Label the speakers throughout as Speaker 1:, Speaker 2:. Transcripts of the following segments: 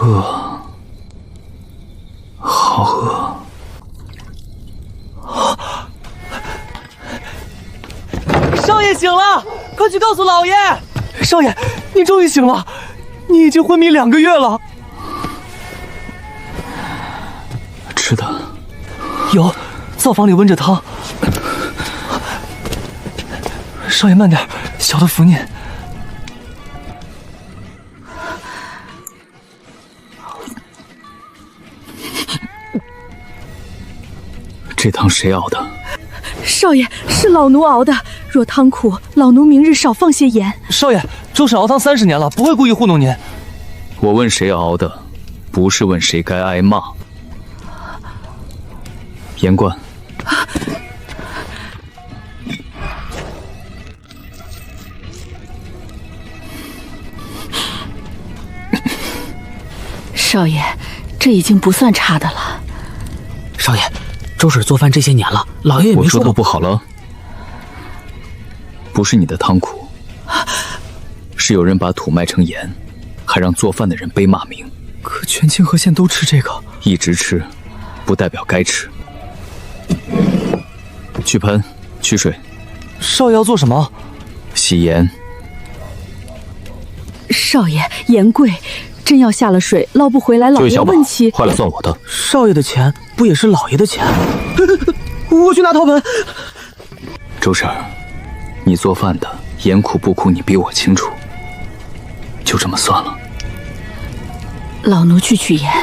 Speaker 1: 饿，好饿。
Speaker 2: 少爷醒了，快去告诉老爷！少爷，你终于醒了，你已经昏迷2个月了。
Speaker 1: 吃的
Speaker 2: 有，灶房里温着汤。少爷慢点，小的扶您。
Speaker 1: 这汤谁熬的？
Speaker 3: 少爷，是老奴熬的。若汤苦，老奴明日少放些盐。
Speaker 2: 少爷，周婶熬汤30年了，不会故意糊弄您。
Speaker 1: 我问谁熬的，不是问谁该挨骂。盐罐。
Speaker 3: 少爷，这已经不算差的了。
Speaker 4: 少爷，周婶做饭这些年了，老爷也没
Speaker 1: 我说
Speaker 4: 过
Speaker 1: 的不好了，不是你的汤苦，是有人把土卖成盐，还让做饭的人背骂名。
Speaker 2: 可全清河县都吃这个，
Speaker 1: 一直吃，不代表该吃。去盆，取水。
Speaker 2: 少爷要做什么？
Speaker 1: 洗盐。
Speaker 3: 少爷，盐贵，真要下了水捞不回来，老爷问起。
Speaker 1: 坏了算我的。
Speaker 4: 少爷的钱不也是老爷的钱？
Speaker 2: 我去拿陶盆。
Speaker 1: 周婶儿，你做饭的盐苦不苦，你比我清楚。就这么算了。
Speaker 3: 老奴去取盐。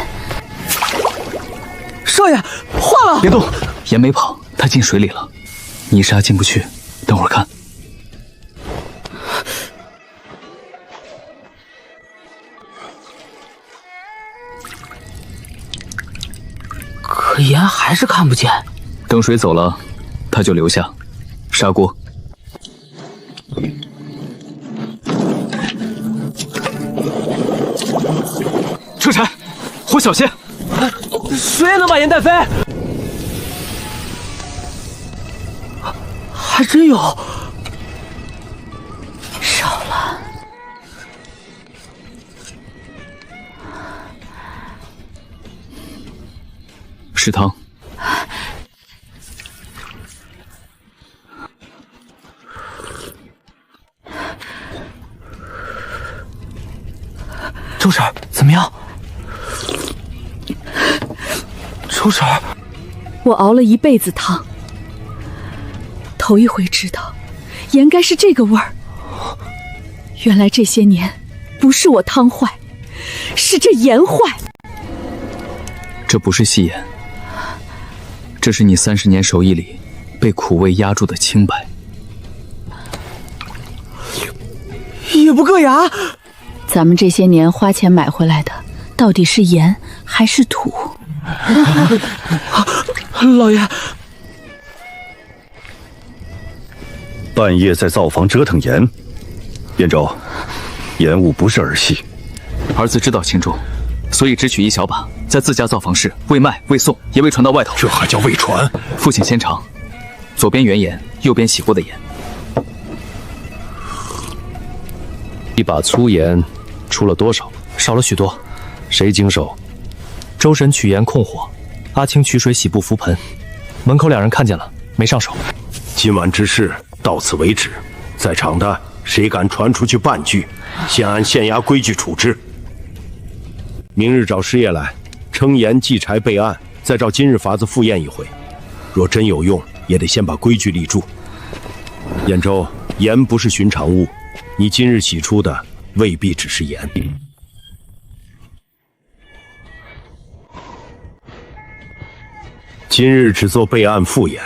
Speaker 2: 少爷，化了！
Speaker 1: 别动，盐没跑，它进水里了。泥沙进不去，等会儿看。
Speaker 4: 可盐还是看不见。
Speaker 1: 等水走了，它就留下。砂锅。车柴，火小些。
Speaker 2: 谁也能把盐带飞？还真有。
Speaker 3: 少了。
Speaker 1: 是汤。
Speaker 2: 周婶儿，怎么样？周婶儿，
Speaker 3: 我熬了一辈子汤，头一回知道盐该是这个味儿。原来这些年不是我汤坏，是这盐坏。
Speaker 1: 这不是细盐，这是你30年手艺里被苦味压住的清白。
Speaker 2: 也不硌牙。
Speaker 3: 咱们这些年花钱买回来的，到底是盐还是土？
Speaker 2: 老爷，
Speaker 5: 半夜在灶房折腾盐，卞州，盐务不是儿戏。
Speaker 1: 儿子知道轻重，所以只取一小把，在自家灶房室未卖未送，也未传到外头。
Speaker 5: 这还叫未传？
Speaker 1: 父亲先尝，左边原盐，右边洗过的盐。
Speaker 6: 一把粗盐出了多少？
Speaker 2: 少了许多。
Speaker 6: 谁经手？
Speaker 2: 周婶取盐控火，阿青取水洗布扶盆，门口2人看见了，没上手。
Speaker 5: 今晚之事到此为止，在场的谁敢传出去半句，先按县衙规矩处置。明日找师爷来，称盐祭柴备案，再照今日法子复验一回。若真有用，也得先把规矩立住。兖州，盐不是寻常物，你今日洗出的未必只是盐。今日只做备案复验，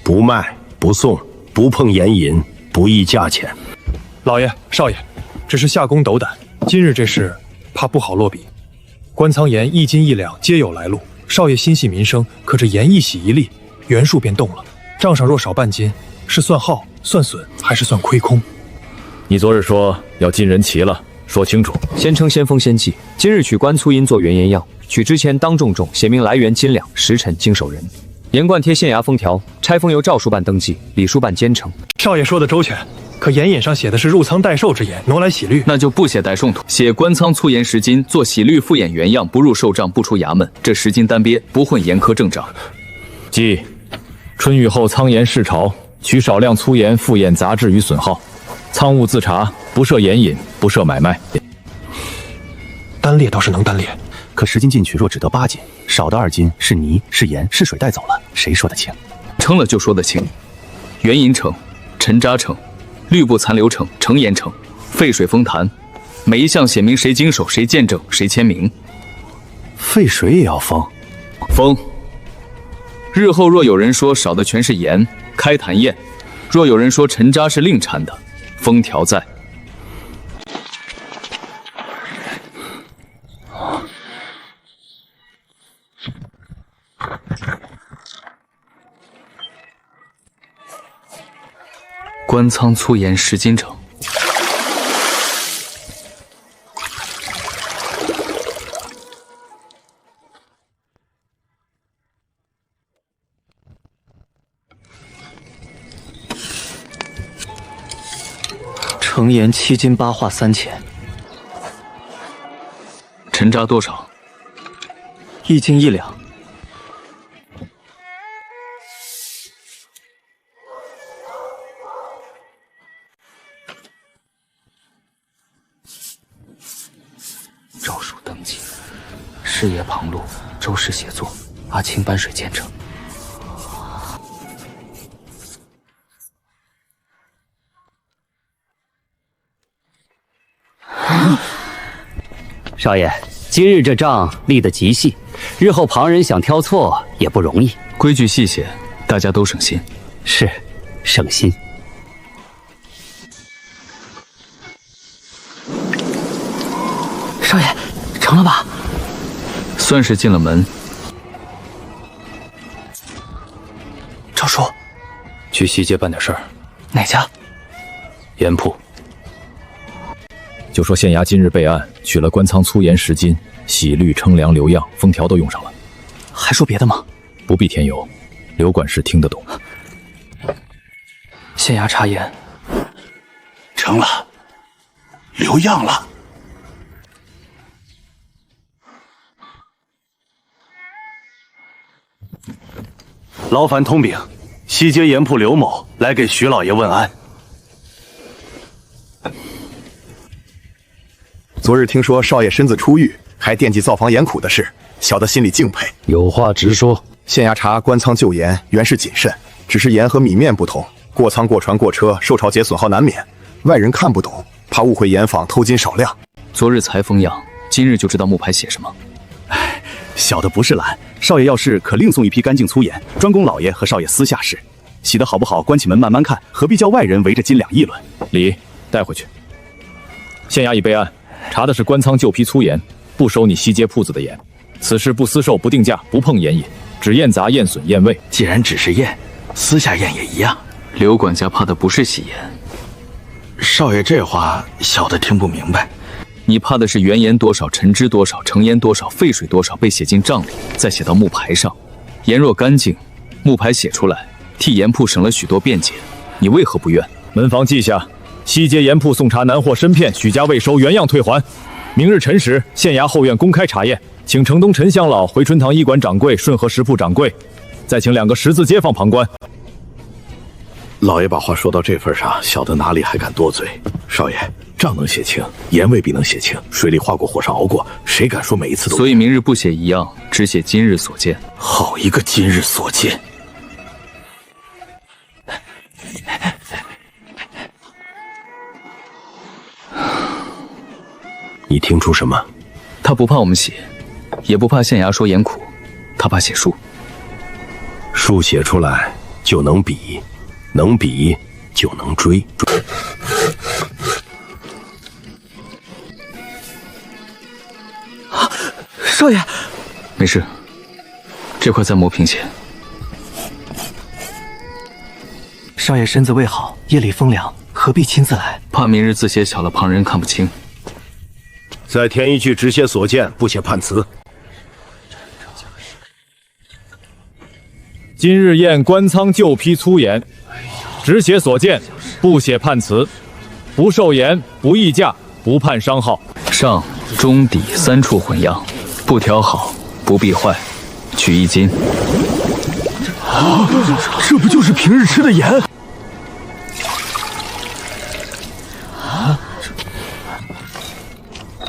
Speaker 5: 不卖不送，不碰盐银，不议价钱。
Speaker 7: 老爷、少爷，只是夏公斗胆，今日这事怕不好落笔。官仓盐1斤1两皆有来路，少爷心系民生，可这盐一洗一粒，原数便动了。账上若少半斤，是算耗、算损，还是算亏空？
Speaker 6: 你昨日说要进人齐了，说清楚。
Speaker 8: 先称先锋先祭，今日取官粗银做原盐样，取之前当重重，写明来源斤两，时辰经手人。盐罐贴县衙封条，拆封由赵书办登记，李书办监呈。
Speaker 7: 少爷说的周全，可眼影上写的是入仓代寿之言，挪来喜律，
Speaker 1: 那就不写代寿图，写官仓粗盐10斤，做喜律复演原样，不入寿账，不出衙门。这10斤单鳖，不混严苛正账。
Speaker 8: 即春雨后仓盐试朝，取少量粗盐复演杂质与损耗，仓务自查，不设盐引，不设买卖。
Speaker 7: 单列倒是能单列，
Speaker 9: 可10斤进去若只得8斤，少的2斤是泥是盐是水带走了，谁说得清？
Speaker 1: 称了就说得清。原银称、沉渣称、律部残留称、成盐称、沸水封坛，每一项写明谁经手、谁见证、谁签名。
Speaker 9: 沸水也要封？
Speaker 1: 封。日后若有人说少的全是盐，开坛验；若有人说沉渣是另掺的，封条在。官仓粗盐10斤整。
Speaker 9: 成盐7斤8画3000。
Speaker 1: 沉渣多少
Speaker 9: ？1斤1两。
Speaker 4: 诏书登记，师爷旁录，周氏写作，阿青搬水见证。
Speaker 10: 少爷，今日这账立得极细，日后旁人想挑错也不容易。
Speaker 1: 规矩细写，大家都省心。
Speaker 10: 是，省心。
Speaker 4: 少爷，成了吧？
Speaker 1: 算是进了门。
Speaker 4: 诏书，
Speaker 6: 去西街办点事儿。
Speaker 4: 哪家？
Speaker 6: 盐铺。就说县衙今日备案，取了官仓粗盐10斤，洗滤称量留样，封条都用上了。
Speaker 4: 还说别的吗？
Speaker 6: 不必添油，刘管事听得懂。
Speaker 4: 县衙查验
Speaker 11: 成了，留样了。
Speaker 9: 劳烦通禀，西街盐铺刘某来给徐老爷问安。
Speaker 12: 昨日听说少爷身子出狱，还惦记造房盐苦的事，小的心里敬佩。
Speaker 6: 有话直说。
Speaker 12: 县衙查官仓旧盐原是谨慎，只是盐和米面不同，过仓过船过车，受潮节损耗难免，外人看不懂，怕误会盐坊偷金少量。
Speaker 1: 昨日才封样，今日就知道木牌写什么。
Speaker 9: 唉，小的不是懒，少爷要是可另送一批干净粗盐，专供老爷和少爷私下试。洗得好不好，关起门慢慢看，何必叫外人围着斤两议论？
Speaker 6: 礼带回去。县衙已备案，查的是官仓旧批粗盐，不收你西街铺子的盐。此事不私售，不定价，不碰盐引，只验杂、验损、验味。
Speaker 11: 既然只是验，私下验也一样。
Speaker 1: 刘管家怕的不是洗盐。
Speaker 11: 少爷这话，小的听不明白。
Speaker 1: 你怕的是原盐多少、陈汁多少、成盐多少、沸水多少被写进账里，再写到木牌上。盐若干净，木牌写出来，替盐铺省了许多便捷。你为何不愿？
Speaker 8: 门房记下，西街盐铺送查难货参片，许家未收，原样退还。明日辰时，县衙后院公开查验，请城东陈乡老、回春堂医馆掌柜、顺和食铺掌柜，再请2个十字街坊旁观。
Speaker 5: 老爷把话说到这份上，小的哪里还敢多嘴？少爷，账能写清，盐未必能写清。水里化过，火上熬过，谁敢说每一次都？
Speaker 1: 所以明日不写一样，只写今日所见。
Speaker 11: 好一个今日所见！
Speaker 5: 你听出什么？
Speaker 1: 他不怕我们写，也不怕县衙说盐苦，他怕写书。
Speaker 5: 书写出来就能比，能比就能追。
Speaker 2: 少爷，
Speaker 1: 没事，这块再磨平些。
Speaker 2: 少爷身子未好，夜里风凉，何必亲自来？
Speaker 1: 怕明日字写小了，旁人看不清。
Speaker 5: 再填一句，只写所见，不写判词。
Speaker 8: 今日验官仓旧批粗盐，只写所见，不不写判词，不受盐，不议价，不判商号。
Speaker 1: 上、中、底3处混样，不调好，不必坏，取1斤。
Speaker 2: 这不就是平日吃的盐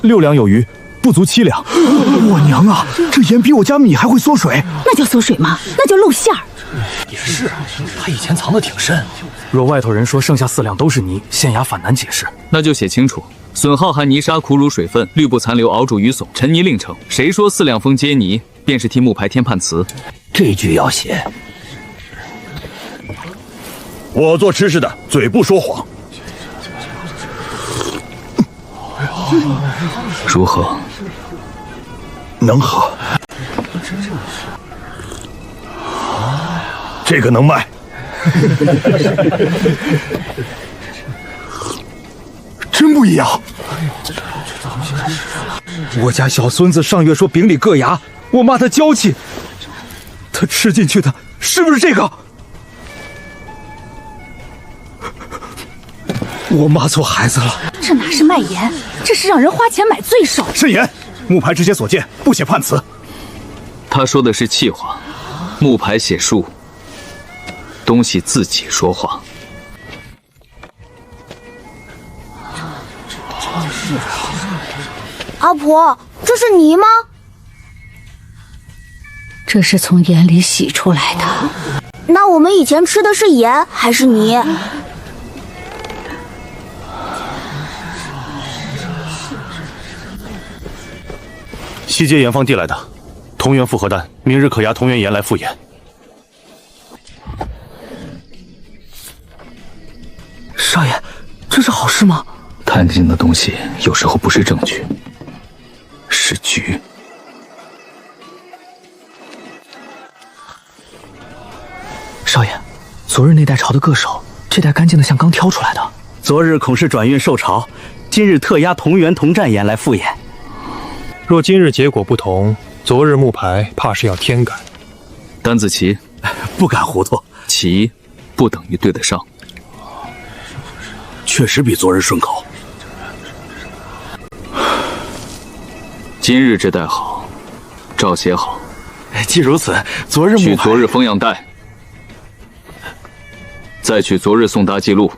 Speaker 2: ？6两有余，不足7两。
Speaker 9: 我娘啊，这盐比我家米还会缩水。
Speaker 3: 那叫缩水吗？那叫露馅儿。
Speaker 2: 也是，他以前藏得挺深。若外头人说剩下4两都是泥，县衙反难解释。
Speaker 1: 那就写清楚：损耗含泥沙、苦乳、水分、绿布残留熬煮鱼笋、陈泥另成。谁说4两封接泥，便是替木牌添判词。
Speaker 11: 这句要写。
Speaker 5: 我做吃食的，嘴不说谎。
Speaker 1: 如何？
Speaker 5: 能喝。这个能卖。
Speaker 9: 真不一样。
Speaker 2: 我家小孙子上月说饼里硌牙，我骂他娇气。他吃进去的是不是这个？我骂错孩子了。
Speaker 3: 这哪是卖盐，这是让人花钱买罪受。
Speaker 9: 慎言，木牌只写所见，不写判词。
Speaker 1: 他说的是气话，木牌写数，东西自己说话。
Speaker 13: 阿婆，这是泥吗？
Speaker 3: 这是从盐里洗出来的。
Speaker 13: 那我们以前吃的是盐还是泥？
Speaker 9: 西街盐坊递来的，同源复合单，明日可押同源盐来复盐。
Speaker 2: 少爷，这是好事吗？
Speaker 1: 探听的东西有时候不是证据，是局。
Speaker 2: 少爷，昨日那袋炒的硌手，这袋干净的像刚挑出来的。
Speaker 9: 昨日恐是转运受潮，今日特押同源同战盐来复盐。
Speaker 7: 若今日结果不同，昨日木牌怕是要添改。
Speaker 1: 单子齐，
Speaker 9: 不敢糊涂。
Speaker 1: 齐不等于对得上，
Speaker 9: 确实比昨日顺口。
Speaker 1: 今日这袋好，照写好。
Speaker 9: 既如此，昨日木牌
Speaker 1: 取昨日封样带，再取昨日送达记录。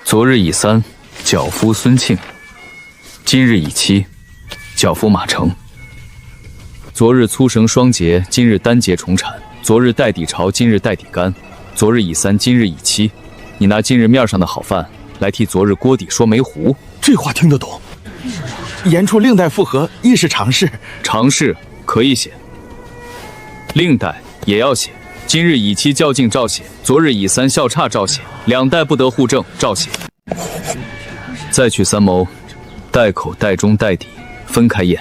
Speaker 1: 昨日乙3，脚夫孙庆。今日乙7，脚夫马成。昨日粗绳双节，今日单节重产。昨日带底潮，今日带底干。昨日乙3，今日乙7。你拿今日面上的好饭来替昨日锅底说没糊，
Speaker 9: 这话听得懂。盐处另带复合亦是常事。
Speaker 1: 常事可以写，另带也要写。今日乙7较劲照写，昨日乙3笑差照写，2带不得互证照写。再取3谋。带口、带中、带底分开验。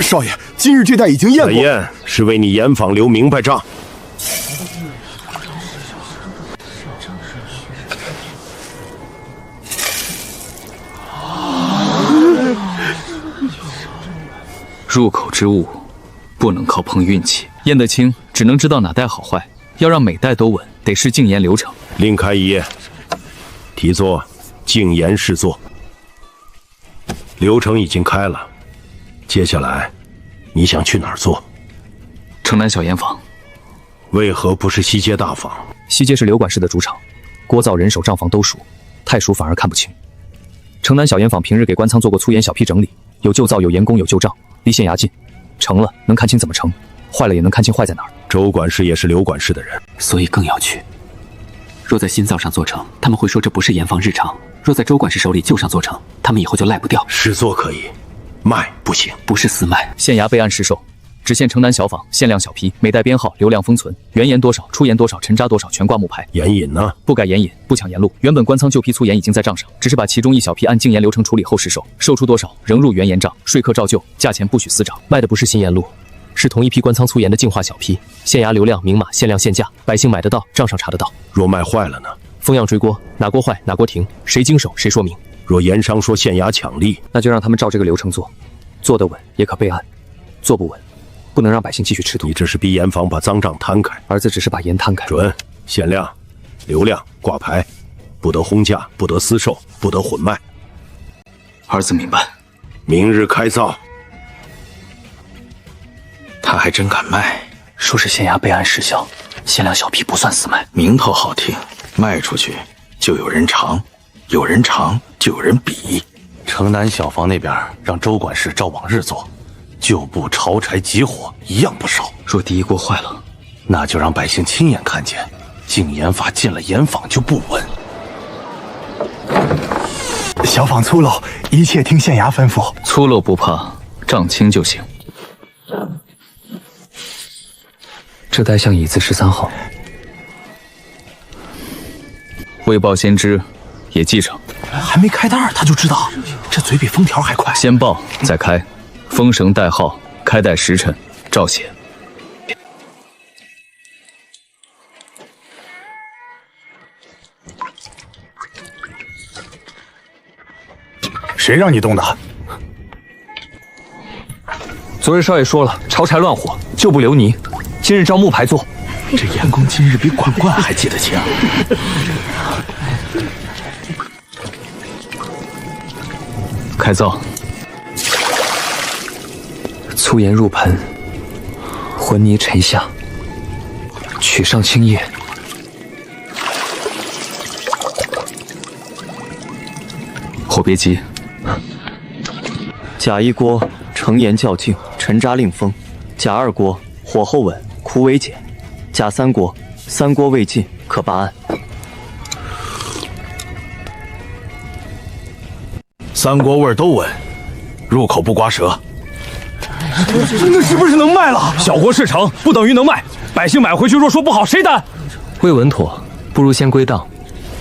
Speaker 12: 少爷，今日这袋已经验过。
Speaker 5: 验是为你盐坊留明白账。
Speaker 1: 入口之物不能靠碰运气，验得清只能知道哪袋好坏。要让每袋都稳，得是净盐流程。
Speaker 5: 另开一页，题作净盐试作。流程已经开了，接下来你想去哪儿做？
Speaker 1: 城南小盐坊。
Speaker 5: 为何不是西街大坊？
Speaker 2: 西街是刘管事的主场，锅灶、人手、账房都熟，太熟反而看不清。城南小盐坊平日给官仓做过粗盐小批整理，有旧灶，有盐工，有旧账，离县衙近，成了能看清怎么成，坏了也能看清坏在哪儿。
Speaker 5: 周管事也是刘管事的人，
Speaker 4: 所以更要去。若在新灶上做成，他们会说这不是盐坊日常；若在周管事手里旧上做成，他们以后就赖不掉。
Speaker 5: 试做可以，卖不行。
Speaker 4: 不是私卖。
Speaker 2: 县衙备案实售，只限城南小坊，限量小批，每袋编号，流量封存，原盐多少，出盐多少，沉渣多少，全挂木牌。
Speaker 5: 盐引呢？
Speaker 2: 不改盐引，不抢盐路。原本官仓旧批粗盐已经在账上，只是把其中一小批按净盐流程处理后实售，售出多少仍入原盐账，税客照旧，价钱不许私涨。卖的不是新盐路，是同一批官仓粗盐的净化小批，县衙流量明码，限量限价，百姓买得到，账上查得到。
Speaker 5: 若卖坏了呢？
Speaker 2: 封样追锅，哪锅坏哪锅停，谁经手谁说明。
Speaker 5: 若盐商说县衙抢利，
Speaker 2: 那就让他们照这个流程做，做得稳也可备案，做不稳，不能让百姓继续吃土。
Speaker 5: 你这是逼盐坊把赃账摊开。
Speaker 2: 儿子只是把盐摊开。
Speaker 5: 准，限量流量挂牌，不得轰价，不得私售，不得混卖。
Speaker 1: 儿子明白。
Speaker 5: 明日开灶。
Speaker 11: 他还真敢卖，
Speaker 4: 说是县衙备案失效，限量小批不算私卖，
Speaker 11: 名头好听，卖出去就有人尝，有人尝就有人比。
Speaker 14: 城南小房那边让周管事照往日做，旧布潮柴急火一样不少。
Speaker 1: 若第一锅坏了，
Speaker 14: 那就让百姓亲眼看见，禁盐法进了盐坊就不稳。
Speaker 15: 小坊粗陋，一切听县衙吩咐。
Speaker 1: 粗陋不怕，账清就行。
Speaker 4: 这带像椅子13号。
Speaker 1: 未报先知，也记上。
Speaker 15: 还没开袋他就知道，这嘴比封条还快。
Speaker 1: 先报再开，封绳带号，开袋时辰，照写。
Speaker 15: 谁让你动的？
Speaker 2: 昨日少爷说了，潮柴乱火，就不留泥。今日照木牌做。
Speaker 15: 这严公今日比管灌还记得清。
Speaker 1: 开灶。
Speaker 4: 粗盐入盆，浑泥沉下，取上青叶。
Speaker 1: 火别急。
Speaker 16: 甲一锅盛盐较劲，沉渣令风；甲二锅火候稳，苦为减；甲三锅3锅未尽，可罢案。
Speaker 14: 3锅味都稳，入口不刮舌。
Speaker 15: 那是不是能卖了？
Speaker 8: 小锅事成，不等于能卖。百姓买回去若说不好，谁担？
Speaker 4: 未稳妥，不如先归档，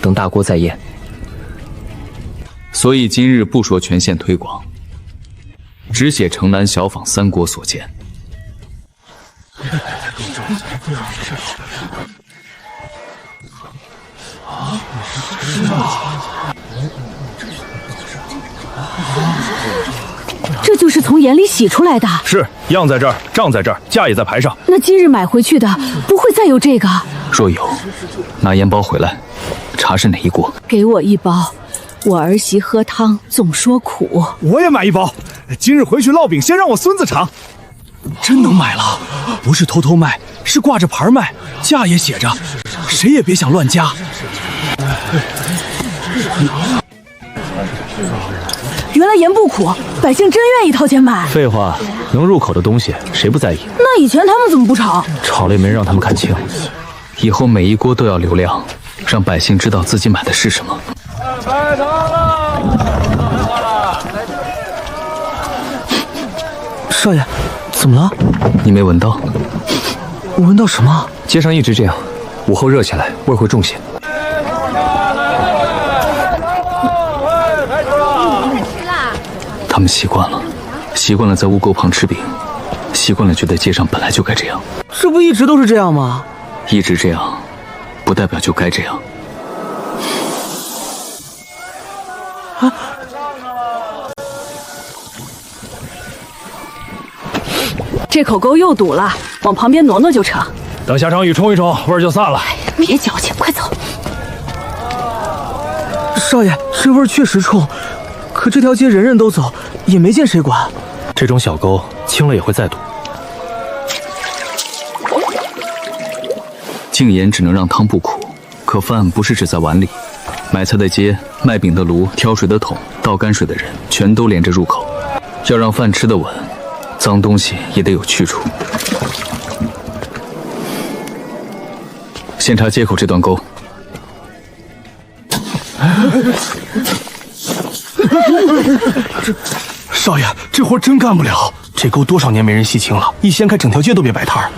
Speaker 4: 等大锅再验。
Speaker 1: 所以今日不说全县推广，只写城南小坊3锅所见。
Speaker 3: 这就是从盐里洗出来的。
Speaker 8: 是，样在这儿，账在这儿，价也在牌上。
Speaker 3: 那今日买回去的不会再有这个？
Speaker 1: 若有，拿盐包回来，查是哪一锅。
Speaker 3: 给我1包。我儿媳喝汤总说苦，
Speaker 15: 我也买1包。今日回去烙饼，先让我孙子尝。真能买了，不是偷偷卖，是挂着牌卖，价也写着，谁也别想乱加。
Speaker 3: 原来盐不苦，百姓真愿意掏钱买。
Speaker 2: 废话，能入口的东西谁不在意？
Speaker 3: 那以前他们怎么不炒？
Speaker 2: 炒了也没让他们看清。
Speaker 1: 以后每一锅都要流量，让百姓知道自己买的是什么。
Speaker 17: 开汤了！
Speaker 15: 少爷，怎么了？
Speaker 1: 你没闻到？
Speaker 15: 我闻到什么？
Speaker 4: 街上一直这样，午后热起来，味会重些。
Speaker 1: 他们习惯了，习惯了在污沟旁吃饼，习惯了觉得街上本来就该这样。
Speaker 15: 这不一直都是这样吗？
Speaker 1: 一直这样，不代表就该这样。
Speaker 3: 啊！这口沟又堵了，往旁边挪挪就成。
Speaker 8: 等下场雨冲一冲，味儿就散了。
Speaker 3: 别矫情，快走！
Speaker 15: 少爷，这味儿确实冲，可这条街人人都走，也没见谁管。
Speaker 2: 这种小沟清了也会再堵。
Speaker 1: 禁盐只能让汤不苦，可饭不是只在碗里。买菜的街、卖饼的炉、挑水的桶、倒泔水的人，全都连着入口。要让饭吃得稳，脏东西也得有去处。先查街口这段沟。
Speaker 15: 少爷，这活真干不了。这沟多少年没人洗清了，一掀开整条街都别摆摊儿。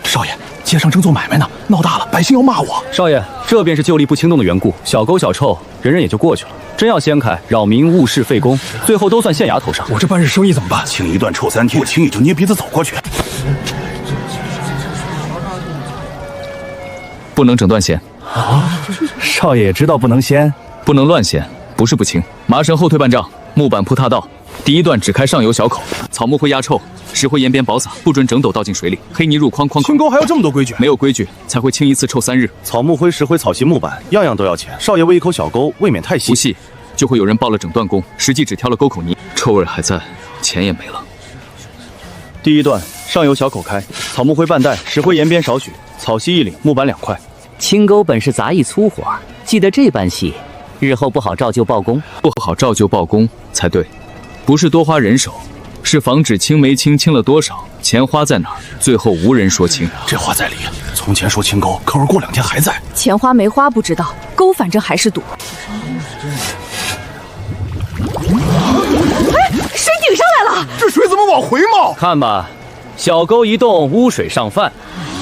Speaker 15: 少爷，街上正做买卖呢，闹大了，百姓要骂我。
Speaker 16: 少爷，这便是旧例不轻动的缘故。小沟小臭，人人也就过去了。真要掀开，扰民误事费工，最后都算县衙头上。
Speaker 15: 我这半日生意怎么办？
Speaker 14: 清一段臭3天，不清也就捏鼻子走过去。
Speaker 1: 不能整断弦。
Speaker 2: 少爷也知道不能掀，
Speaker 1: 不能乱掀，不是不清。麻绳后退半丈，木板铺踏道，第一段只开上游小口，草木灰压臭，石灰岩边薄撒，不准整斗倒进水里。黑泥入筐筐。
Speaker 15: 清沟还有这么多规矩？
Speaker 1: 没有规矩才会清一次臭3日。
Speaker 9: 草木灰、石灰、草席、木板，样样都要钱。少爷喂一口小沟，未免太细。
Speaker 1: 不细，就会有人报了整段工，实际只挑了沟口泥，臭味还在，钱也没了。
Speaker 9: 第一段上游小口开，草木灰半袋，石灰岩边少许，草席1领，木板2块。
Speaker 10: 清沟本是杂役粗活，记得这般细，日后不好照旧报功。
Speaker 1: 不好照旧报功才对，不是多花人手，是防止清没清，清了多少，钱花在哪儿，最后无人说清。
Speaker 14: 这话在理。从前说清沟，可是过2天还在。
Speaker 3: 钱花没花不知道，沟反正还是堵。哎，水顶上来了！
Speaker 15: 这水怎么往回冒？
Speaker 16: 看吧，小沟一动，污水上泛。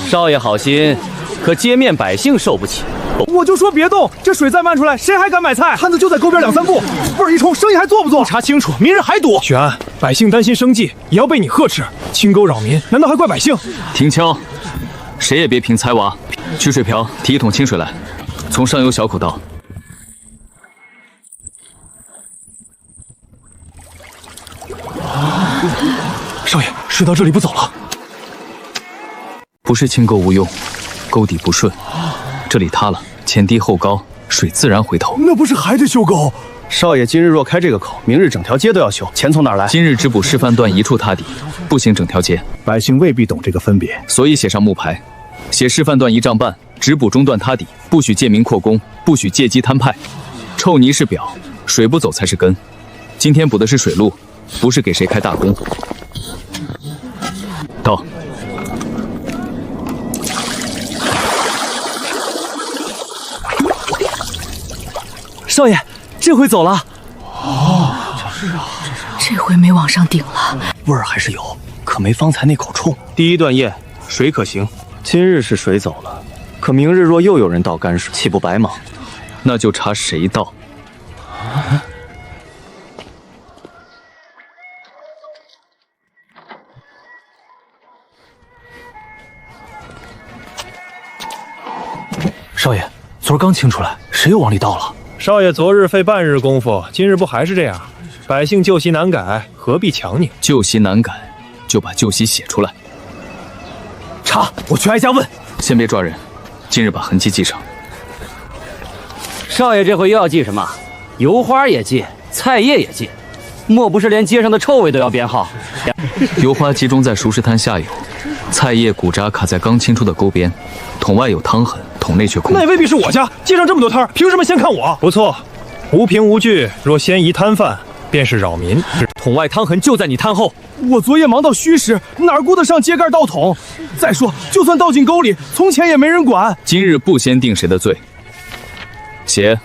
Speaker 16: 少爷好心，可街面百姓受不起。
Speaker 15: 我就说别动，这水再漫出来，谁还敢买菜？摊子就在沟边2、3步，味儿一冲，生意还做不做？查清楚，明日还堵。许安，百姓担心生计，也要被你呵斥。清沟扰民，难道还怪百姓？
Speaker 1: 停枪！谁也别凭猜娃。取水瓢，提1桶清水来，从上游小口倒。
Speaker 15: 少爷，水到这里不走了。
Speaker 1: 不是清沟无用，沟底不顺，这里塌了，前低后高，水自然回头。
Speaker 15: 那不是还得修沟？
Speaker 9: 少爷今日若开这个口，明日整条街都要修，钱从哪儿来？
Speaker 1: 今日只补示范段一处塌底，不行整条街。
Speaker 9: 百姓未必懂这个分别，
Speaker 1: 所以写上木牌，写示范段1丈半，只补中段塌底，不许借名扩工，不许借机摊派。臭泥是表，水不走才是根。今天补的是水路，不是给谁开大工。到。
Speaker 16: 少爷，这回走了。
Speaker 3: 哦，这回没往上顶了，
Speaker 16: 味儿还是有，可没方才那口冲。
Speaker 9: 第一段验，水可行。
Speaker 16: 今日是水走了，可明日若又有人倒泔水，岂不白忙？
Speaker 1: 那就查谁倒。
Speaker 15: 少爷，昨儿刚清出来，谁又往里倒了？
Speaker 7: 少爷昨日费半日功夫，今日不还是这样？百姓旧习难改，何必强拧？
Speaker 1: 旧习难改，就把旧习写出来。
Speaker 15: 查，我去挨家问。
Speaker 1: 先别抓人，今日把痕迹记上。
Speaker 10: 少爷这回又要记什么？油花也记，菜叶也记，莫不是连街上的臭味都要编号？
Speaker 1: 油花集中在熟食摊下游，菜叶骨渣卡在刚清出的沟边，桶外有汤痕，桶内却空。
Speaker 7: 那也未必是我家，街上这么多摊儿，凭什么先看我？不错，无凭无据，若先移摊贩，便是扰民。
Speaker 16: 桶外汤痕就在你摊后。
Speaker 15: 我昨夜忙到虚实，哪顾得上揭盖倒桶？再说，就算倒进沟里，从前也没人管。
Speaker 1: 今日不先定谁的罪，写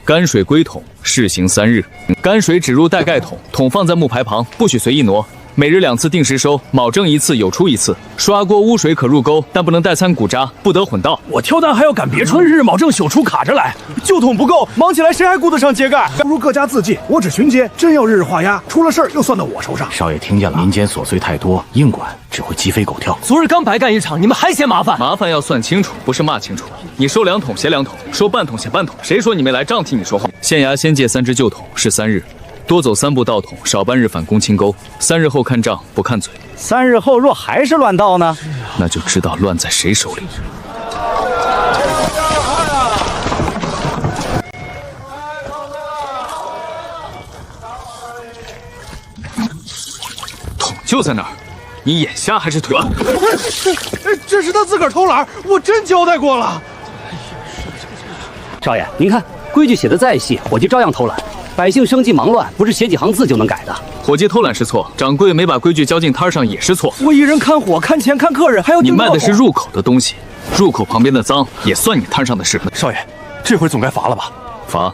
Speaker 1: 泔水归桶，试行3日。泔水只入带盖桶，桶放在木牌旁，不许随意挪。每日2次定时收，卯正1次，酉初1次。刷锅污水可入沟，但不能带掺骨渣，不得混倒。
Speaker 15: 我挑担还要赶别春日，卯正酉初卡着来，旧桶不够，忙起来谁还顾得上揭盖？
Speaker 18: 不如各家自记，我只巡街，真要日日画押，出了事儿又算到我手上。
Speaker 14: 少爷听见了，民间琐碎太多，硬管只会鸡飞狗跳。
Speaker 16: 昨日刚白干一场，你们还嫌麻烦？
Speaker 1: 麻烦要算清楚，不是骂清楚。你收2桶写2桶，收半桶写半桶，谁说你没来账替你说话？县衙先借3只旧桶，是3日。多走3步倒桶，少半日返工清沟。3日后看账，不看嘴。
Speaker 10: 3日后若还是乱倒呢？
Speaker 1: 那就知道乱在谁手里。桶就在那儿，你眼瞎还是腿软？
Speaker 15: 这是他自个儿偷懒，我真交代过了。
Speaker 10: 少爷，您看，规矩写的再细，伙计照样偷懒。百姓生计忙乱，不是写几行字就能改的。
Speaker 1: 伙计偷懒是错，掌柜没把规矩交进摊上也是错。
Speaker 15: 我一人看火、看钱、看客人，还要
Speaker 1: 你卖的是入口的东西，入口旁边的脏也算你摊上的事。
Speaker 15: 少爷，这回总该罚了吧？
Speaker 1: 罚，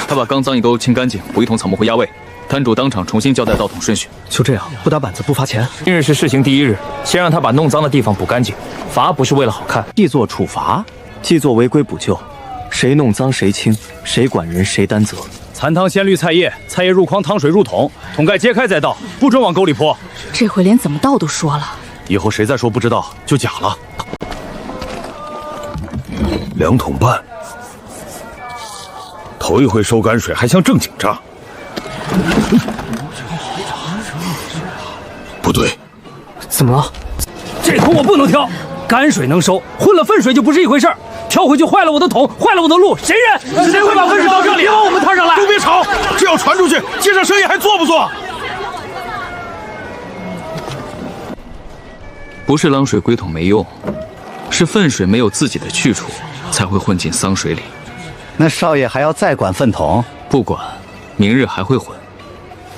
Speaker 1: 他把刚脏一沟清干净，补1桶草木灰压位。摊主当场重新交代倒桶顺序。
Speaker 15: 就这样，不打板子不罚钱。
Speaker 6: 今日是试行第1日，先让他把弄脏的地方补干净。罚不是为了好看，
Speaker 16: 既作处罚，既作违规补救。谁弄脏谁清，谁管人谁担责。
Speaker 8: 残汤先滤菜叶，菜叶入筐，汤水入桶，桶盖揭开再倒，不准往沟里泼。
Speaker 3: 这回连怎么倒都说了。
Speaker 14: 以后谁再说不知道，就假了。
Speaker 5: 2桶半，头一回收泔水还像正经账。
Speaker 11: 不对，
Speaker 10: 怎么了？这桶我不能挑，泔水能收，混了粪水就不是一回事儿。挑回去坏了我的桶，坏了我的路，谁认？谁会把粪水倒这里？别往我们摊上来！
Speaker 5: 都别吵，这要传出去，街上生意还做不做？
Speaker 1: 不是浪水归桶没用，是粪水没有自己的去处，才会混进桑水里。
Speaker 19: 那少爷还要再管粪桶？
Speaker 1: 不管，明日还会混。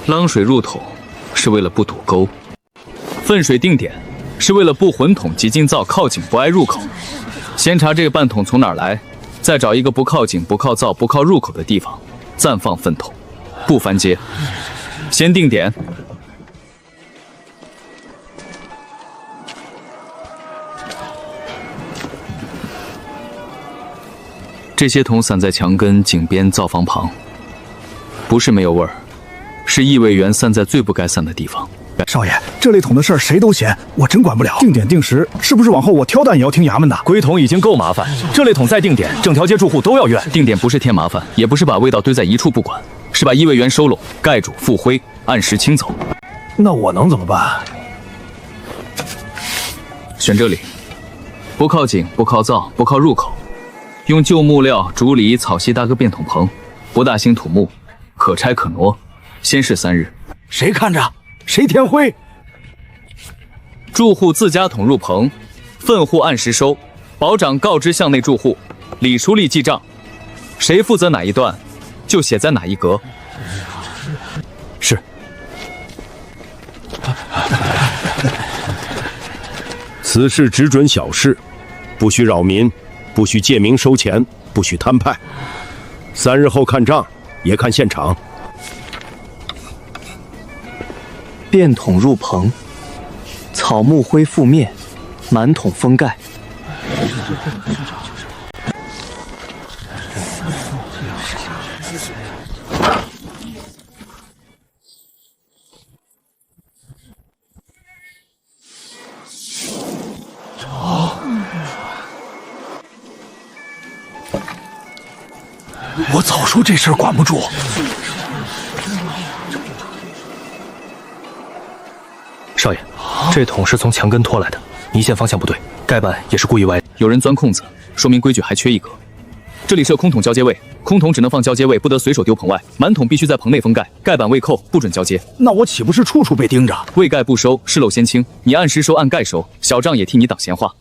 Speaker 1: 浪水入桶是为了不堵沟，粪水定点是为了不混桶及进灶靠井不挨入口。先查这个半桶从哪儿来，再找一个不靠井、不靠灶、不靠入口的地方，暂放粪桶，不翻街。先定点。这些桶散在墙根、井边、灶房旁，不是没有味儿，是异味源散在最不该散的地方。
Speaker 18: 少爷，这类桶的事儿谁都嫌，我真管不了。定点定时，是不是往后我挑担也要听衙门的？
Speaker 8: 归桶已经够麻烦，这类桶再定点，整条街住户都要怨。
Speaker 1: 定点不是添麻烦，也不是把味道堆在一处不管，是把异味源收拢、盖住、复灰，按时清走。
Speaker 18: 那我能怎么办？
Speaker 1: 选这里，不靠井、不靠灶、不靠入口，用旧木料、竹篱、草席搭个便桶棚，不大兴土木，可拆可挪，先试3日。
Speaker 18: 谁看着？谁添灰？
Speaker 1: 住户自家桶入棚，粪户按时收，保长告知巷内住户，李书立记账，谁负责哪一段，就写在哪一格。
Speaker 8: 是。
Speaker 5: 此事只准小事，不许扰民，不许借名收钱，不许摊派。3日后看账，也看现场。
Speaker 16: 便桶入棚，草木灰覆面，满桶封盖。
Speaker 18: 我早说这事儿管不住。
Speaker 2: 少爷，这桶是从墙根拖来的，泥线方向不对，盖板也是故意歪。
Speaker 1: 有人钻空子，说明规矩还缺一格。这里设空桶交接位，空桶只能放交接位，不得随手丢棚外。满桶必须在棚内封盖，盖板未扣，不准交接。
Speaker 18: 那我岂不是处处被盯着？
Speaker 1: 未盖不收，事漏先清。你按时收，按盖收，小账也替你挡闲话。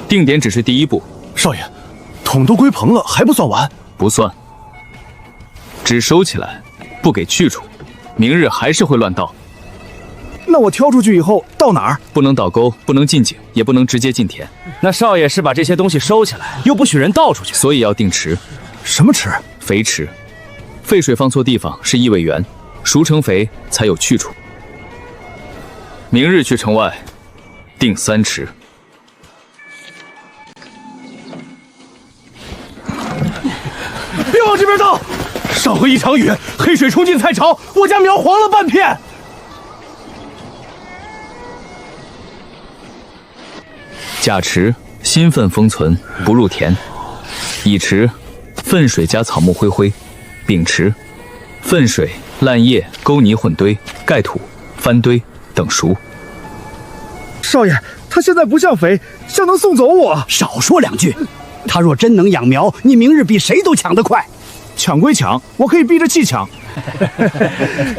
Speaker 1: 定点只是第一步。
Speaker 18: 少爷，桶都归棚了，还不算完？
Speaker 1: 不算，只收起来，不给去处，明日还是会乱倒。
Speaker 18: 那我挑出去以后到哪儿？
Speaker 1: 不能倒沟，不能进井，也不能直接进田。
Speaker 10: 那少爷是把这些东西收起来，又不许人倒出去，
Speaker 1: 所以要定池。
Speaker 18: 什么池？
Speaker 1: 肥池。废水放错地方是异味源，熟成肥才有去处。明日去城外定3池。
Speaker 18: 别往这边倒！上回一场雨，黑水冲进菜场，我家苗黄了半片。
Speaker 1: 甲池，新粪封存，不入田。乙池，粪水加草木灰。丙池，粪水、烂叶、沟泥混堆，盖土、翻堆等熟。
Speaker 18: 少爷，他现在不像肥，像能送走我。
Speaker 20: 少说2句。他若真能养苗，你明日比谁都抢得快。
Speaker 18: 抢归抢，我可以逼着气抢。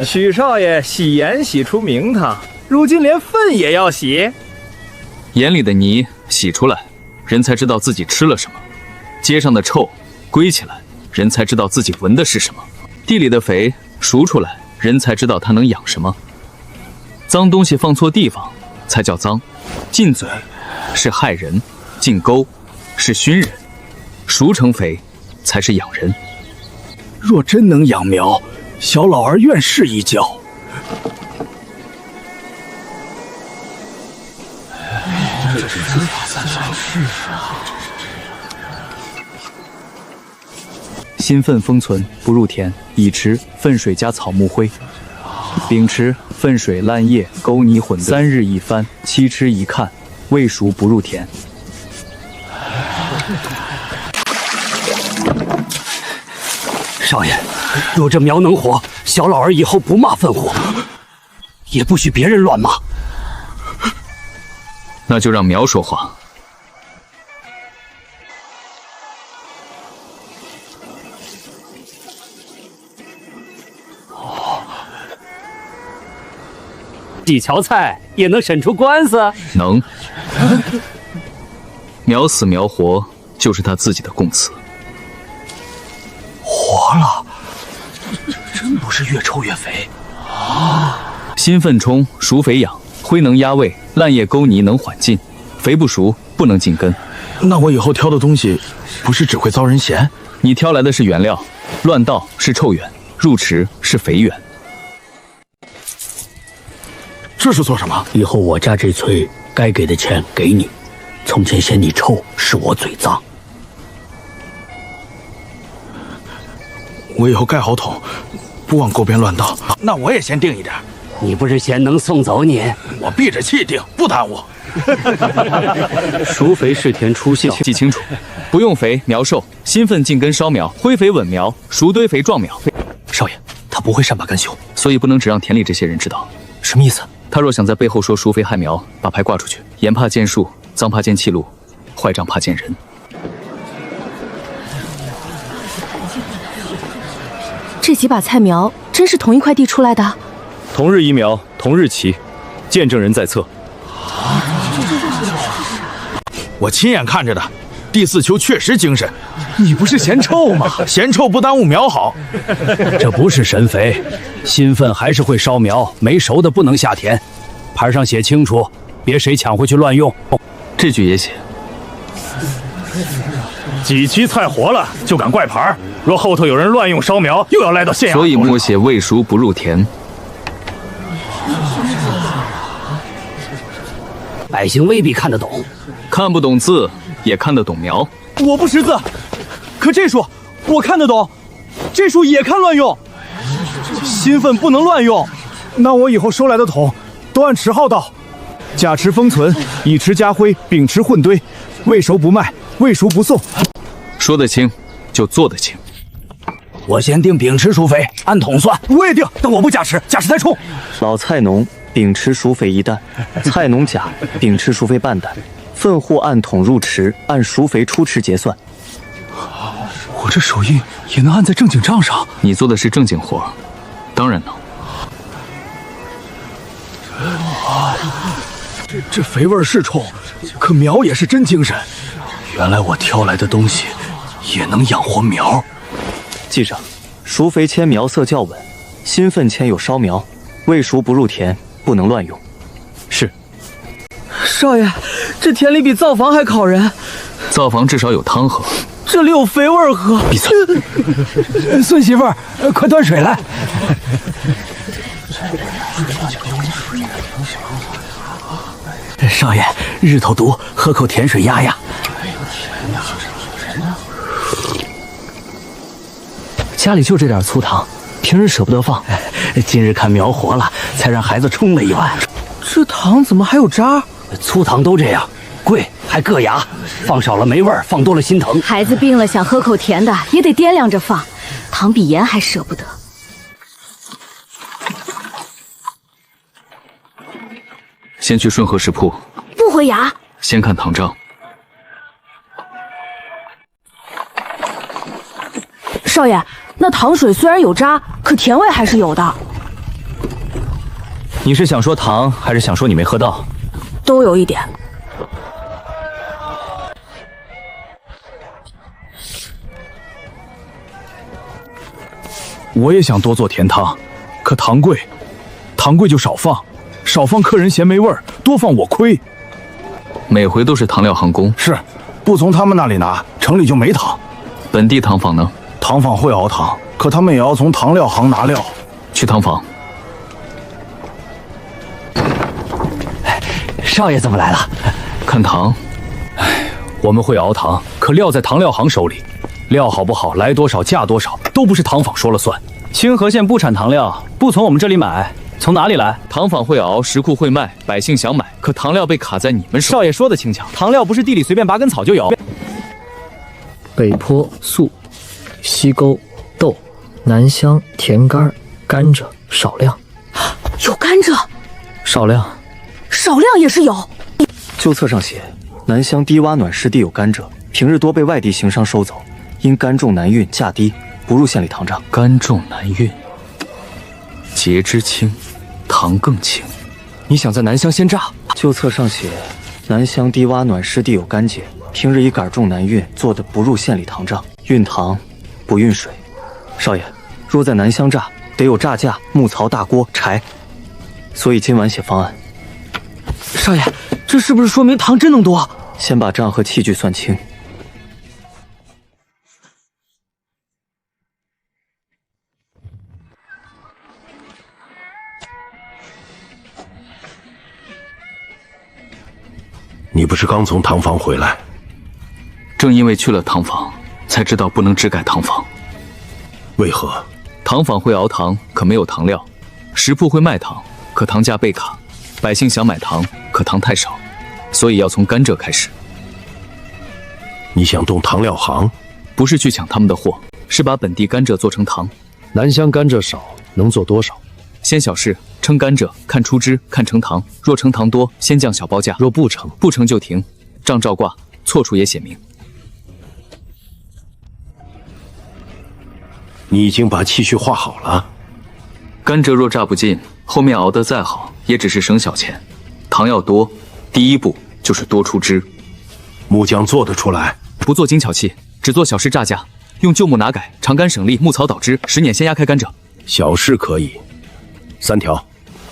Speaker 15: 许少爷洗盐洗出名堂，如今连粪也要洗。
Speaker 1: 眼里的泥洗出来，人才知道自己吃了什么；街上的臭归起来，人才知道自己闻的是什么；地里的肥熟出来，人才知道它能养什么。脏东西放错地方才叫脏，进嘴是害人，进沟是熏人，熟成肥才是养人。
Speaker 20: 若真能养苗，小老儿愿试一教。
Speaker 2: 新粪封存，不入田。乙池粪水加草木灰。丙池粪水烂叶勾泥混3日一番。7吃一看，未熟不入田。
Speaker 10: 少爷，若这苗能活，小老儿以后不骂粪火，也不许别人乱骂。
Speaker 1: 那就让苗说话。
Speaker 10: 几桥菜也能审出官司？
Speaker 1: 能。苗死苗活，就是他自己的供词。
Speaker 10: 活了，真不是越抽越肥。
Speaker 1: 新粪冲，熟肥养，灰能压味，烂叶勾泥能缓劲，肥不熟不能进根。
Speaker 11: 那我以后挑的东西，不是只会遭人嫌？
Speaker 1: 你挑来的是原料，乱倒是臭源，入池是肥源。
Speaker 11: 这是做什么？
Speaker 10: 以后我家这村该给的钱给你。从前嫌你臭，是我嘴脏。
Speaker 11: 我以后盖好桶，不往沟边乱倒。那我也先定一点。
Speaker 10: 你不是嫌能送走你？
Speaker 11: 我闭着气定，不耽误。
Speaker 10: 熟肥是田出孝，
Speaker 1: 记清楚，不用肥苗瘦，新粪进根烧苗，灰肥稳苗，熟堆肥壮苗。
Speaker 2: 少爷，他不会善罢甘休，
Speaker 1: 所以不能只让田里这些人知道。
Speaker 2: 什么意思？
Speaker 1: 他若想在背后说熟肥害苗，把牌挂出去，严怕见树，脏怕见气路，坏账怕见人。
Speaker 3: 这几把菜苗真是同一块地出来的？
Speaker 8: 同日一苗，同日齐，见证人在册。
Speaker 11: 我亲眼看着的，第4球确实精神。
Speaker 15: 你不是嫌臭吗？
Speaker 11: 嫌臭不耽误苗好。
Speaker 10: 这不是神肥，新粪还是会烧苗，没熟的不能下田。牌上写清楚，别谁抢回去乱用。
Speaker 1: 这句也写。
Speaker 8: 几期菜活了就敢怪牌，若后头有人乱用烧苗，又要赖到县衙。
Speaker 1: 所以默写未熟不入田。
Speaker 10: 百姓未必看得懂，
Speaker 1: 看不懂字也看得懂苗。
Speaker 15: 我不识字，可这书我看得懂，这书也看乱用。新粪不能乱用，那我以后收来的桶都按池号倒。甲池封存，乙池加灰，丙池混堆，未熟不卖，未熟不送。
Speaker 1: 说得清就做得清。
Speaker 10: 我先定丙池熟肥，按桶算。
Speaker 15: 我也定，但我不甲池，甲池太冲。
Speaker 16: 老菜农丙池熟肥1担，菜农甲丙池熟肥半担。粪户按桶入池，按熟肥出池结算。
Speaker 15: 我这手印也能按在正经账上？
Speaker 1: 你做的是正经活，当然能。
Speaker 15: 这肥味是冲，可苗也是真精神。原来我挑来的东西也能养活苗。
Speaker 16: 记着，熟肥签苗色较稳，新粪签有烧苗，未熟不入田，不能乱用。
Speaker 1: 是。
Speaker 21: 少爷，这田里比灶房还烤人。
Speaker 1: 灶房至少有汤喝，
Speaker 21: 这里有肥味喝。
Speaker 1: 闭嘴！
Speaker 21: 孙媳妇儿，快端水来。
Speaker 10: 少爷，日头毒，喝口甜水压压。
Speaker 21: 家里就这点粗糖，平日舍不得放。
Speaker 10: 今日看苗活了，才让孩子冲了一碗。
Speaker 21: 这糖怎么还有渣？
Speaker 10: 粗糖都这样，贵还硌牙，放少了没味儿，放多了心疼。
Speaker 3: 孩子病了想喝口甜的，也得掂量着放，糖比盐还舍不得。
Speaker 1: 先去顺和食铺，
Speaker 3: 不回衙。
Speaker 1: 先看糖账。
Speaker 3: 少爷，那糖水虽然有渣，可甜味还是有的。
Speaker 2: 你是想说糖，还是想说你没喝到？
Speaker 3: 都有一点。
Speaker 15: 我也想多做甜汤，可糖贵，糖贵就少放，少放客人嫌没味儿，多放我亏。
Speaker 1: 每回都是糖料行工，
Speaker 11: 是，不从他们那里拿，城里就没糖。
Speaker 1: 本地糖坊呢？
Speaker 11: 糖坊会熬糖，可他们也要从糖料行拿料。
Speaker 1: 去糖坊。
Speaker 10: 少爷怎么来了？
Speaker 1: 看糖。
Speaker 8: 我们会熬糖，可料在糖料行手里。
Speaker 10: 料好不好，来多少价多少，都不是糖坊说了算。清河县不产糖料，不从我们这里买，从哪里来？
Speaker 1: 糖坊会熬，石库会卖，百姓想买，可糖料被卡在你们手。
Speaker 2: 少爷说的轻巧，糖料不是地里随便拔根草就有。
Speaker 13: 北坡粟、西沟豆、南乡甜柑、甘蔗少量。
Speaker 3: 有甘蔗，
Speaker 13: 少量。
Speaker 3: 少量也是有。
Speaker 16: 旧册上写，南乡低洼暖湿地有甘蔗，平日多被外地行商收走，因甘重难运，价低，不入县里糖账。
Speaker 1: 甘重难运，节之轻，糖更轻。
Speaker 16: 你想在南乡先榨？旧册上写，南乡低洼暖湿地有甘蔗，平日以杆重难运，做的不入县里糖账，运糖不运水。少爷，若在南乡榨，得有榨架、木槽、大锅、柴，所以今晚写方案。
Speaker 21: 少爷，这是不是说明糖真能多？
Speaker 16: 先把账和器具算清。
Speaker 5: 你不是刚从糖坊回来？
Speaker 1: 正因为去了糖坊，才知道不能只改糖坊。
Speaker 5: 为何？
Speaker 1: 糖坊会熬糖，可没有糖料；食铺会卖糖，可糖价被卡；百姓想买糖，可糖太少，所以要从甘蔗开始。
Speaker 5: 你想动糖料行？
Speaker 1: 不是去抢他们的货，是把本地甘蔗做成糖。
Speaker 6: 南乡甘蔗少，能做多少？
Speaker 1: 先小试，称甘蔗，看出汁，看成糖。若成糖多，先降小包价；
Speaker 6: 若不成，
Speaker 1: 不成就停。账照挂，错处也写明。
Speaker 5: 你已经把期序画好了。
Speaker 1: 甘蔗若榨不尽，后面熬得再好，也只是省小钱。糖要多，第一步就是多出汁。
Speaker 5: 木匠做得出来？
Speaker 1: 不做精巧器，只做小事榨架，用旧木拿改，长杆省力，木槽导汁，10年先压开甘蔗。
Speaker 5: 小事可以。3条。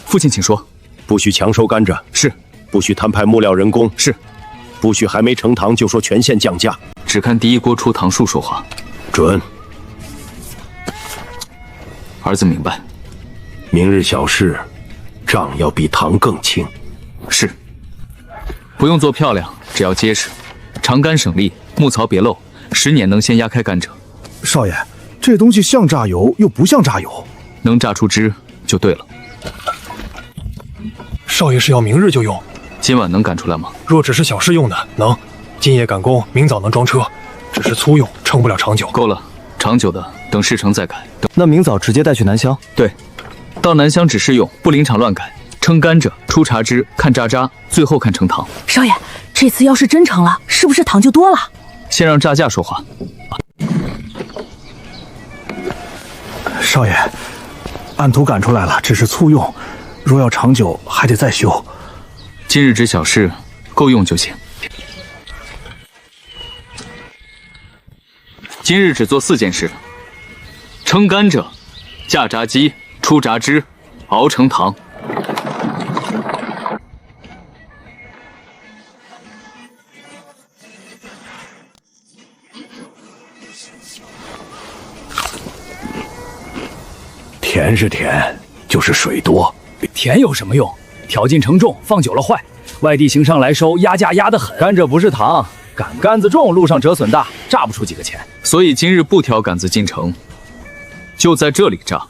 Speaker 1: 父亲请说。
Speaker 5: 不许强收甘蔗。
Speaker 1: 是。
Speaker 5: 不许摊派木料人工。
Speaker 1: 是。
Speaker 5: 不许还没成糖就说全县降价。
Speaker 1: 只看第一锅出糖数说话。
Speaker 5: 准。
Speaker 1: 儿子明白。
Speaker 5: 明日小事，账要比糖更轻。
Speaker 1: 是。不用做漂亮，只要结实，长杆省力，木槽别漏，10年能先压开甘蔗。
Speaker 15: 少爷，这东西像榨油又不像榨油，
Speaker 1: 能榨出汁就对了。
Speaker 7: 少爷是要明日就用？
Speaker 1: 今晚能赶出来吗？
Speaker 7: 若只是小事用的，能。今夜赶工，明早能装车，只是粗用，撑不了长久。
Speaker 1: 够了，长久的等事成再改。
Speaker 16: 那明早直接带去南乡？
Speaker 1: 对，到南乡只试用，不临场乱改。称甘蔗，出茶汁，看渣渣，最后看成糖。
Speaker 3: 少爷，这次要是真成了，是不是糖就多了？
Speaker 1: 先让榨架说话。
Speaker 15: 少爷，按图赶出来了，只是粗用，若要长久，还得再修。
Speaker 1: 今日只小事，够用就行。今日只做4件事：称甘蔗，架榨机，出榨汁，熬成糖。
Speaker 11: 甜是甜，就是水多。
Speaker 10: 甜有什么用？调劲称重，放久了坏。外地行商来收，压价压得很。
Speaker 2: 甘蔗不是糖，杆子重，路上折损大，榨不出几个钱。
Speaker 1: 所以今日不挑杆子进城，就在这里榨。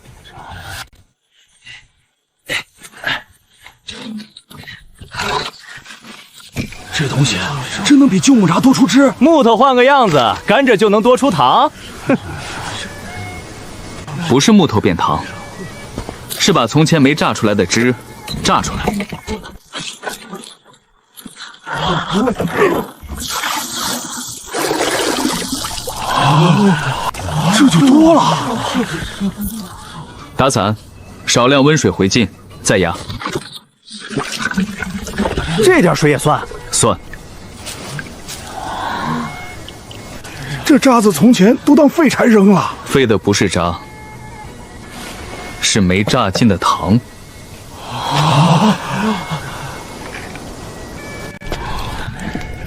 Speaker 15: 这东西真能比旧木轧多出汁？
Speaker 2: 木头换个样子，甘蔗就能多出糖？
Speaker 1: 不是木头变糖，是把从前没榨出来的汁榨出来。
Speaker 15: 这就多了。
Speaker 1: 打伞，少量温水回浸，再压。
Speaker 15: 这点水也算？
Speaker 1: 算。
Speaker 15: 这渣子从前都当废柴扔了。
Speaker 1: 废的不是渣，是没榨尽的糖。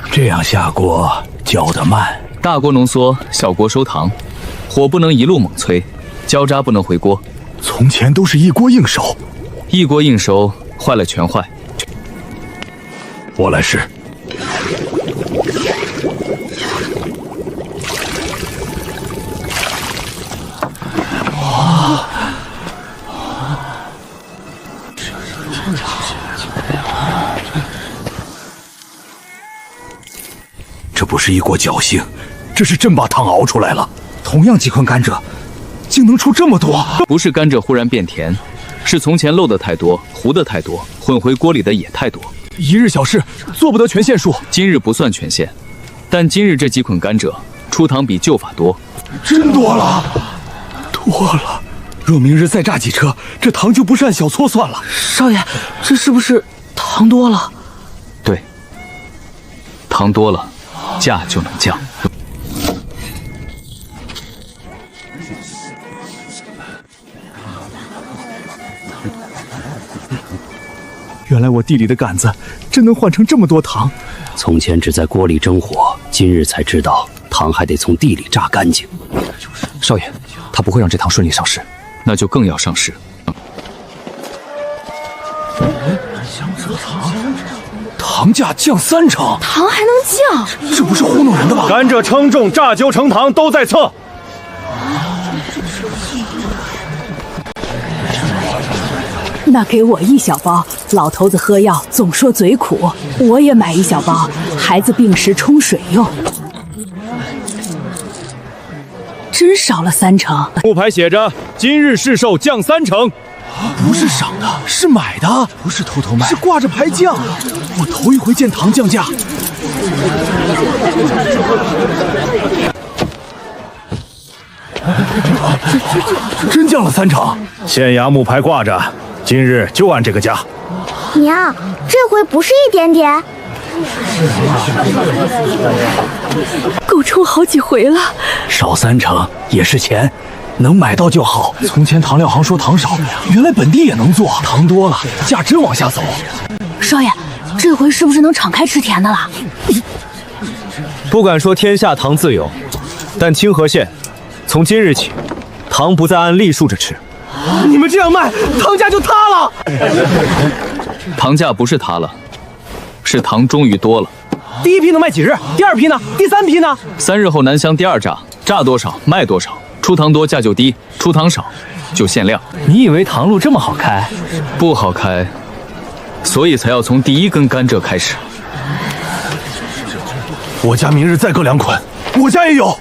Speaker 11: 这样下锅搅得慢，
Speaker 1: 大锅浓缩，小锅收糖，火不能一路猛催，焦渣不能回锅。
Speaker 15: 从前都是一锅硬熟，
Speaker 1: 一锅硬熟，坏了全坏。
Speaker 11: 我来试。
Speaker 20: 是一锅侥幸，这是真把汤熬出来了。同样几捆甘蔗，竟能出这么多？
Speaker 1: 不是甘蔗忽然变甜，是从前漏的太多，糊的太多，混回锅里的也太多。
Speaker 15: 一日小事，做不得全县数。
Speaker 1: 今日不算全县，但今日这几捆甘蔗出糖比旧法多。
Speaker 20: 真多了，多了。若明日再榨几车，这糖就不是按小撮算了。
Speaker 21: 少爷，这是不是糖多了？
Speaker 1: 对，糖多了，价就能降。
Speaker 9: 原来我地里的杆子真能换成这么多糖。
Speaker 12: 从前只在锅里蒸火，今日才知道糖还得从地里榨干净。
Speaker 2: 少爷，他不会让这糖顺利上市，
Speaker 1: 那就更要上市。
Speaker 20: 糖价降3成，
Speaker 3: 糖还能降？
Speaker 20: 这不是糊弄人的吧？
Speaker 8: 甘蔗称重、榨酒成糖都在册。
Speaker 3: 那给我1小包，老头子喝药总说嘴苦，我也买1小包，孩子病时冲水用。真少了3成。
Speaker 8: 木牌写着今日市售降3成。
Speaker 20: 不是赏的，是买的，不是偷偷卖，是挂着牌降。我头一回见糖降价。真降了3成。
Speaker 8: 县衙木牌挂着，今日就按这个价。
Speaker 22: 娘，这回不是一点点。
Speaker 3: 够冲好几回了。
Speaker 20: 少3成也是钱，能买到就好。从前糖料行说糖少，原来本地也能做。糖多了，价真往下走。
Speaker 22: 少爷，这回是不是能敞开吃甜的了？
Speaker 8: 不敢说天下糖自有，但清河县从今日起，糖不再按粒数着吃。
Speaker 21: 你们这样卖，糖价就塌了。
Speaker 1: 糖价不是塌了，是糖终于多了。
Speaker 21: 第一批能卖几日？第二批呢？第3批呢
Speaker 1: ？3日后南乡第2榨，榨多少卖多少。出糖多价就低，出糖少就限量。
Speaker 21: 你以为糖路这么好开？
Speaker 1: 不好开，所以才要从第1根甘蔗开始。
Speaker 20: 我家明日再各2捆，我家也有。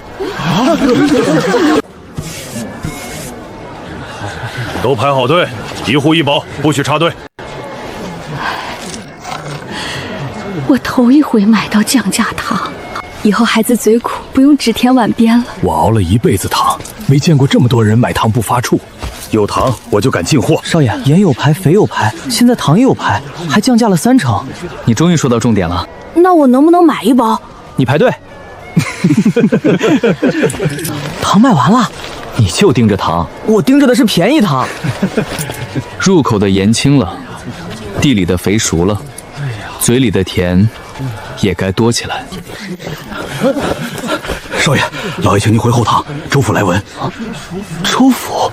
Speaker 8: 都排好队，1户1包，不许插队。
Speaker 3: 我头一回买到降价糖，以后孩子嘴苦，不用指天碗边了。
Speaker 20: 我熬了一辈子糖，没见过这么多人买糖不发怵。有糖我就敢进货。
Speaker 21: 少爷，盐有牌，肥有牌，现在糖也有牌，还降价了3成。
Speaker 2: 你终于说到重点了。
Speaker 22: 那我能不能买1包？
Speaker 2: 你排队。
Speaker 21: 糖卖完了，
Speaker 2: 你就盯着糖。
Speaker 21: 我盯着的是便宜糖。
Speaker 1: 入口的盐轻了，地里的肥熟了，嘴里的甜也该多起来。
Speaker 20: 少爷，老爷请您回后堂，州府来文。
Speaker 21: 州府？